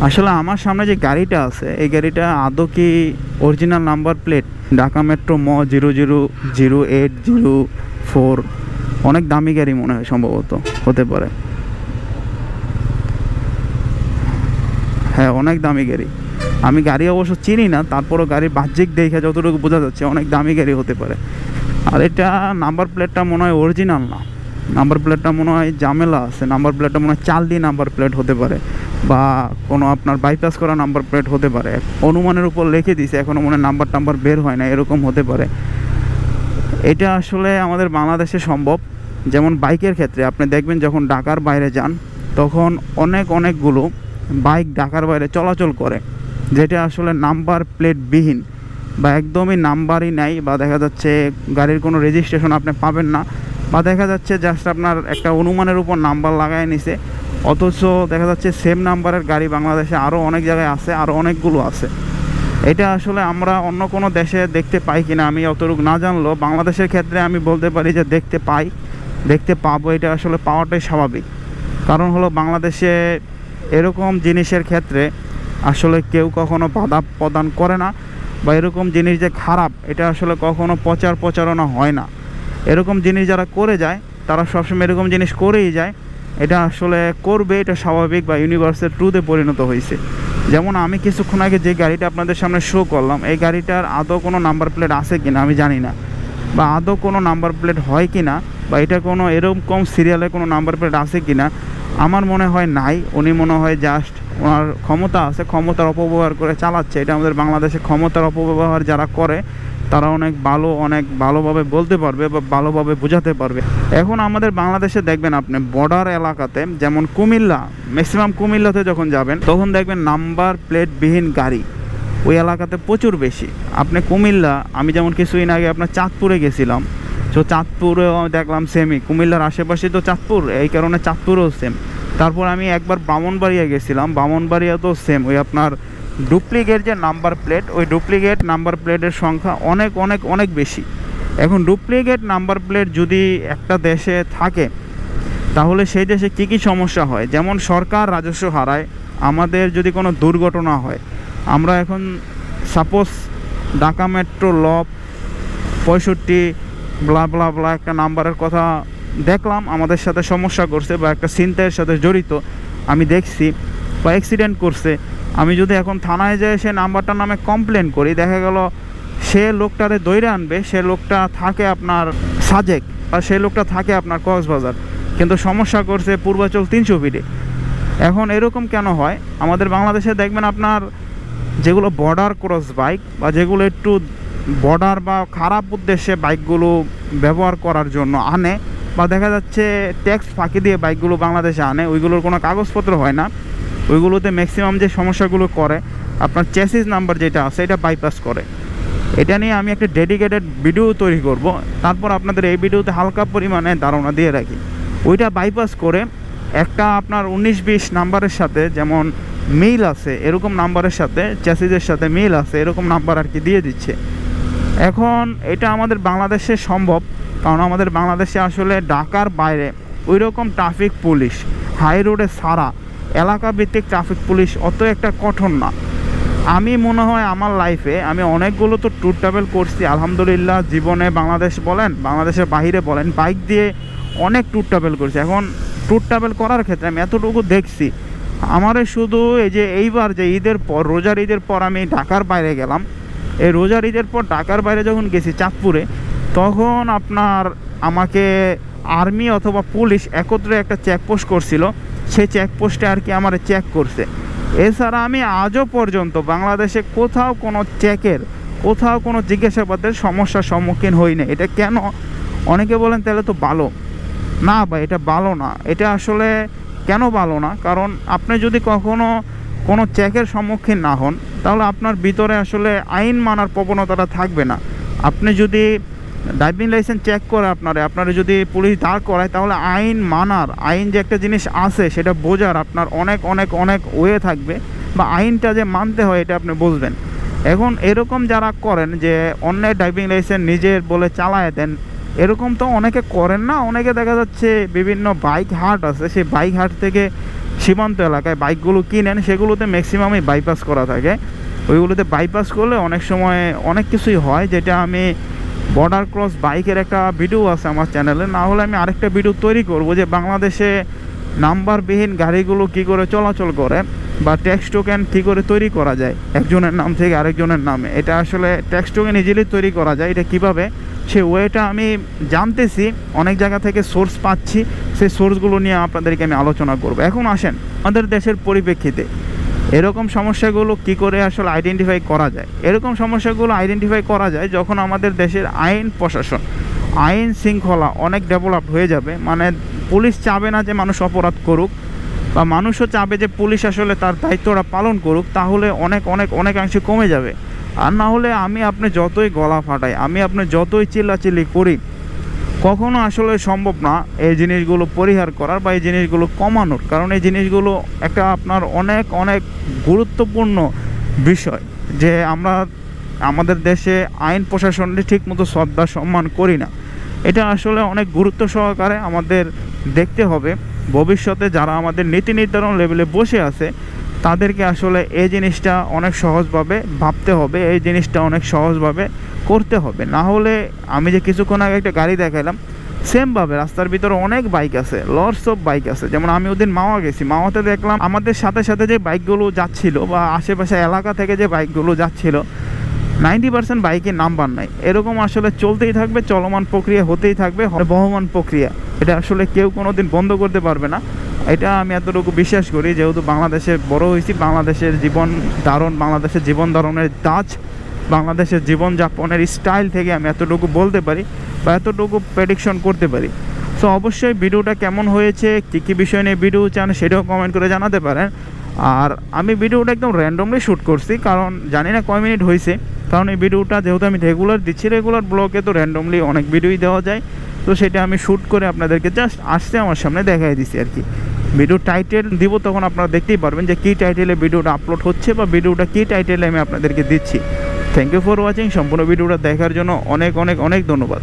আসলে আমার সামনে যে গাড়িটা আছে এই গাড়িটা আদৌ কি original number plate? Dhaka metro 000804, অনেক দামি গাড়ি মনে হয়, সম্ভবত হতে পারে। হ্যাঁ, অনেক দামি গাড়ি। আমি গাড়ি অবশ্য চিনি না, তারপরও গাড়ির বাহ্যিক দেখে যতটুকু বোঝা যাচ্ছে অনেক দামি গাড়ি হতে পারে। আর এটা নাম্বার প্লেটটা মনে হয় অরিজিনাল না, নাম্বার প্লেটটা মনে হয় ঝামেলা আছে। নাম্বার প্লেটটা মনে হয় চাল দিয়ে নাম্বার প্লেট হতে পারে, বা কোনো আপনার বাইপাস করা নাম্বার প্লেট হতে পারে। অনুমানের উপর লিখে দিছে, এখনও মনে হয় নাম্বার টাম্বার বের হয় না, এরকম হতে পারে। এটা আসলে আমাদের বাংলাদেশে সম্ভব। যেমন বাইকের ক্ষেত্রে আপনি দেখবেন যখন ঢাকার বাইরে যান তখন অনেকগুলো বাইক ঢাকার বাইরে চলাচল করে, যেটা আসলে নাম্বার প্লেট বিহীন, বা একদমই নাম্বারই নাই, বা দেখা যাচ্ছে গাড়ির কোনো রেজিস্ট্রেশন আপনি পাবেন না, বা দেখা যাচ্ছে জাস্ট আপনার একটা অনুমানের উপর নাম্বার লাগায় নিছে। অথচ দেখা যাচ্ছে সেম নাম্বারের গাড়ি বাংলাদেশে আরও অনেক জায়গায় আছে, আরও অনেকগুলো আছে। এটা আসলে আমরা অন্য কোনো দেশে দেখতে পাই কিনা আমি অতটুকু না জানলেও বাংলাদেশের ক্ষেত্রে আমি বলতে পারি যে দেখতে পাবো। এটা আসলে পাওয়াটাই স্বাভাবিক। কারণ হলো বাংলাদেশে এরকম জিনিসের ক্ষেত্রে আসলে কেউ কখনো বাধা প্রদান করে না, বা এরকম জিনিস যে খারাপ এটা আসলে কখনো প্রচারণা হয় না। এরকম জিনিস যারা করে যায় তারা সবসময় এরকম জিনিস করেই যায়। এটা আসলে করবে, এটা স্বাভাবিক বা ইউনিভার্সের ট্রুথে পরিণত হয়েছে। যেমন আমি কিছুক্ষণ আগে যে গাড়িটা আপনাদের সামনে শো করলাম, এই গাড়িটার আদৌ কোনো নাম্বার প্লেট আছে কিনা আমি জানি না, বা আদৌ কোনো নাম্বার প্লেট হয় কিনা, বা এটা কোনো এরকম সিরিয়ালে কোনো নাম্বার প্লেট আছে কিনা আমার মনে হয় নাই। উনি মনে হয় জাস্ট ওনার ক্ষমতা আছে, ক্ষমতার অপব্যবহার করে চালাচ্ছে। এটা আমাদের বাংলাদেশে ক্ষমতার অপব্যবহার যারা করে তারা অনেক ভালোভাবে বলতে পারবে বা ভালোভাবে বোঝাতে পারবে। এখন আমাদের বাংলাদেশে দেখবেন আপনি বর্ডার এলাকাতে, যেমন কুমিল্লা, ম্যাক্সিমাম কুমিল্লাতে যখন যাবেন তখন দেখবেন নাম্বার প্লেট বিহীন গাড়ি ওই এলাকাতে প্রচুর বেশি। আপনি কুমিল্লা, আমি যেমন কিছুদিন আগে আপনার চাঁদপুরে গেছিলাম, তো চাঁদপুরেও দেখলাম সেমই। কুমিল্লার আশেপাশে তো চাঁদপুর, এই কারণে চাঁদপুরেও সেম। তারপর আমি একবার ব্রাহ্মণবাড়িয়া গেছিলাম, ব্রাহ্মণবাড়িয়াতেও সেম। ওই আপনার ডুপ্লিকেট যে নাম্বার প্লেট, ওই ডুপ্লিকেট নাম্বার প্লেটের সংখ্যা অনেক বেশি। এখন ডুপ্লিকেট নাম্বার প্লেট যদি একটা দেশে থাকে তাহলে সেই দেশে কী সমস্যা হয়, যেমন সরকার রাজস্ব হারায়। আমাদের যদি কোনো দুর্ঘটনা হয়, আমরা এখন সাপোজ ঢাকা মেট্রো ল 65 ব্লা একটা নাম্বারের কথা দেখলাম, আমাদের সাথে সমস্যা করছে বা একটা ছিনতাইয়ের সাথে জড়িত আমি দেখছি, বা অ্যাক্সিডেন্ট করছে। আমি যদি এখন থানায় যাই সে নাম্বারটার নামে কমপ্লেন করি, দেখা গেল সে লোকটারে দইরে আনবে, সে লোকটা থাকে আপনার সাজেক, বা সে লোকটা থাকে আপনার কক্সবাজার, কিন্তু সমস্যা করছে পূর্বাচল 300 ফিটে। এখন এরকম কেন হয়? আমাদের বাংলাদেশে দেখবেন আপনার যেগুলো বর্ডার ক্রস বাইক, বা যেগুলো একটু বর্ডার বা খারাপ উদ্দেশ্যে বাইকগুলো ব্যবহার করার জন্য আনে, বা দেখা যাচ্ছে ট্যাক্স ফাঁকি দিয়ে বাইকগুলো বাংলাদেশে আনে, ওইগুলোর কোনো কাগজপত্র হয় না। ওইগুলোতে ম্যাক্সিমাম যে সমস্যাগুলো করে আপনার চেসিস নাম্বার যেটা আছে এটা বাইপাস করে। এটা নিয়ে আমি একটা ডেডিকেটেড ভিডিও তৈরি করব, তারপর আপনাদের এই ভিডিওতে হালকা পরিমাণে ধারণা দিয়ে রাখি। ওইটা বাইপাস করে একটা আপনার 19-20 নাম্বারের সাথে যেমন মিল আছে, এরকম নাম্বারের সাথে চেসিসের সাথে মিল আছে, এরকম নাম্বার আর কি দিয়ে দিচ্ছে। এখন এটা আমাদের বাংলাদেশে সম্ভব, কারণ আমাদের বাংলাদেশে আসলে ঢাকার বাইরে ওই রকম ট্রাফিক পুলিশ, হাই রোডে ছাড়া এলাকা ভিত্তিক ট্রাফিক পুলিশ অত একটা কঠোর না। আমি মনে হয় আমার লাইফে আমি অনেকগুলো তো ট্যুর ট্রাভেল করছি আলহামদুলিল্লাহ, জীবনে বাংলাদেশ বলেন বাংলাদেশের বাইরে বলেন, বাইক দিয়ে অনেক ট্যুর ট্রাভেল করছি। এখন ট্যুর ট্রাভেল করার ক্ষেত্রে আমি এতটুকু দেখছি, আমারে শুধু এই যে এইবার যে ঈদের পর, রোজার ঈদের পর আমি ঢাকার বাইরে গেলাম, এই রোজার ঈদের পর ঢাকার বাইরে যখন গেছি চাঁদপুরে, তখন আপনার আমাকে আর্মি অথবা পুলিশ একত্রে একটা চেকপোস্ট করছিল, সেই চেকপোস্টে আর কি আমার চেক করছে। এছাড়া আমি আজও পর্যন্ত বাংলাদেশে কোথাও কোনো জিজ্ঞাসাবাদের সমস্যার সম্মুখীন হই না। এটা কেন? অনেকে বলেন তাহলে তো ভালো না, বা এটা ভালো না। এটা আসলে কেন ভালো না? কারণ আপনি যদি কখনো কোনো চেকের সম্মুখীন না হন তাহলে আপনার ভিতরে আসলে আইন মানার প্রবণতাটা থাকবে না। আপনি যদি ড্রাইভিং লাইসেন্স চেক করে আপনারা যদি পুলিশ দাঁড় করায়, তাহলে আইন যে একটা জিনিস আছে সেটা বোঝার আপনার অনেক ওয়ে থাকবে, বা আইনটা যে মানতে হয় এটা আপনি বুঝবেন। এখন এরকম যারা করেন যে অন্যের ড্রাইভিং লাইসেন্স নিজের বলে চালায় দেন, এরকম তো অনেকে করেন না। অনেকে দেখা যাচ্ছে বিভিন্ন বাইক হাট আছে, সেই বাইক হাট থেকে সীমান্ত এলাকায় বাইকগুলো কিনেন, সেগুলোতে ম্যাক্সিমামই বাইপাস করা থাকে। ওইগুলোতে বাইপাস করলে অনেক সময় অনেক কিছুই হয়, যেটা আমি বর্ডার ক্রস বাইকের একটা ভিডিও আছে আমার চ্যানেলে, না হলে আমি আরেকটা ভিডিও তৈরি করব যে বাংলাদেশে নাম্বারবিহীন গাড়িগুলো কী করে চলাচল করে, বা ট্যাক্স টোকেন কী করে তৈরি করা যায় একজনের নাম থেকে আরেকজনের নামে। এটা আসলে ট্যাক্স টোকেন ইজিলি তৈরি করা যায়, এটা কীভাবে সে ওয়েটা আমি জানতেছি, অনেক জায়গা থেকে সোর্স পাচ্ছি, সেই সোর্সগুলো নিয়ে আপনাদেরকে আমি আলোচনা করব। এখন আসেন আমাদের দেশের পরিপ্রেক্ষিতে এরকম সমস্যাগুলো কি করে আসলে আইডেন্টিফাই করা যায়। এরকম সমস্যাগুলো আইডেন্টিফাই করা যায় যখন আমাদের দেশের আইন প্রশাসন, আইন শৃঙ্খলা অনেক ডেভেলপড হয়ে যাবে। মানে পুলিশ চাবে না যে মানুষ অপরাধ করুক, বা মানুষও চাবে যে পুলিশ আসলে তার দায়িত্বটা পালন করুক, তাহলে অনেকাংশে কমে যাবে। আর না হলে আমি আপনি যতই গলা ফাটাই, আমি আপনি যতই চিল্লাচিল্লি করি, কখনো আসলে সম্ভব না এই জিনিসগুলো পরিহার করার বা এই জিনিসগুলো কমানোর। কারণ এই জিনিসগুলো একটা আপনার অনেক গুরুত্বপূর্ণ বিষয়, যে আমরা আমাদের দেশে আইন প্রশাসনকে ঠিকমতো শ্রদ্ধা সম্মান করি না। এটা আসলে অনেক গুরুত্ব সহকারে আমাদের দেখতে হবে। ভবিষ্যতে যারা আমাদের নীতি নির্ধারণ লেভেলে বসে আছে, তাদেরকে আসলে এই জিনিসটা অনেক সহজভাবে ভাবতে হবে, এই জিনিসটা অনেক সহজভাবে করতে হবে। না হলে আমি যে কিছুক্ষণ আগে একটা গাড়ি দেখালাম, সেমভাবে রাস্তার ভিতরে অনেক বাইক আছে, লটস অফ বাইক আছে। যেমন আমি ওদিন মাওয়া গেছি, মাওয়াতে দেখলাম আমাদের সাথে সাথে যে বাইকগুলো যাচ্ছিল বা আশেপাশে এলাকা থেকে যে বাইকগুলো যাচ্ছিল, 90% বাইকের নাম্বার নাই। এরকম আসলে চলতেই থাকবে, চলমান প্রক্রিয়া হতেই থাকবে, বহমান প্রক্রিয়া। এটা আসলে কেউ কোনো দিন বন্ধ করতে পারবে না, এটা আমি এতটুকু বিশ্বাস করি। যেহেতু বাংলাদেশে বড় হয়েছি, বাংলাদেশের বাংলাদেশের জীবন ধারণের ধাঁচ, বাংলাদেশের জীবনযাপনের স্টাইল থেকে আমি এতটুকু বলতে পারি বা এতটুকু প্রেডিকশন করতে পারি। সো অবশ্যই ভিডিওটা কেমন হয়েছে, কী বিষয় নিয়ে ভিডিও চান, সেটাও কমেন্ট করে জানাতে পারেন। আর আমি ভিডিওটা একদম র্যান্ডমলি শ্যুট করছি, কারণ জানি না কয় মিনিট হয়েছে। কারণ এই ভিডিওটা যেহেতু আমি রেগুলার দিচ্ছি, রেগুলার ব্লগে তো র্যান্ডমলি অনেক ভিডিওই দেওয়া যায়, তো সেটা আমি শ্যুট করে আপনাদেরকে জাস্ট আসতে আমার সামনে দেখাই দিচ্ছি আর কি। ভিডিও টাইটেল দিব, তখন আপনারা দেখতেই পারবেন যে কী টাইটেলে ভিডিওটা আপলোড হচ্ছে বা ভিডিওটা কী টাইটেলে আমি আপনাদেরকে দিচ্ছি। Thank you for watching. সম্পূর্ণ ভিডিওটা দেখার জন্য অনেক ধন্যবাদ।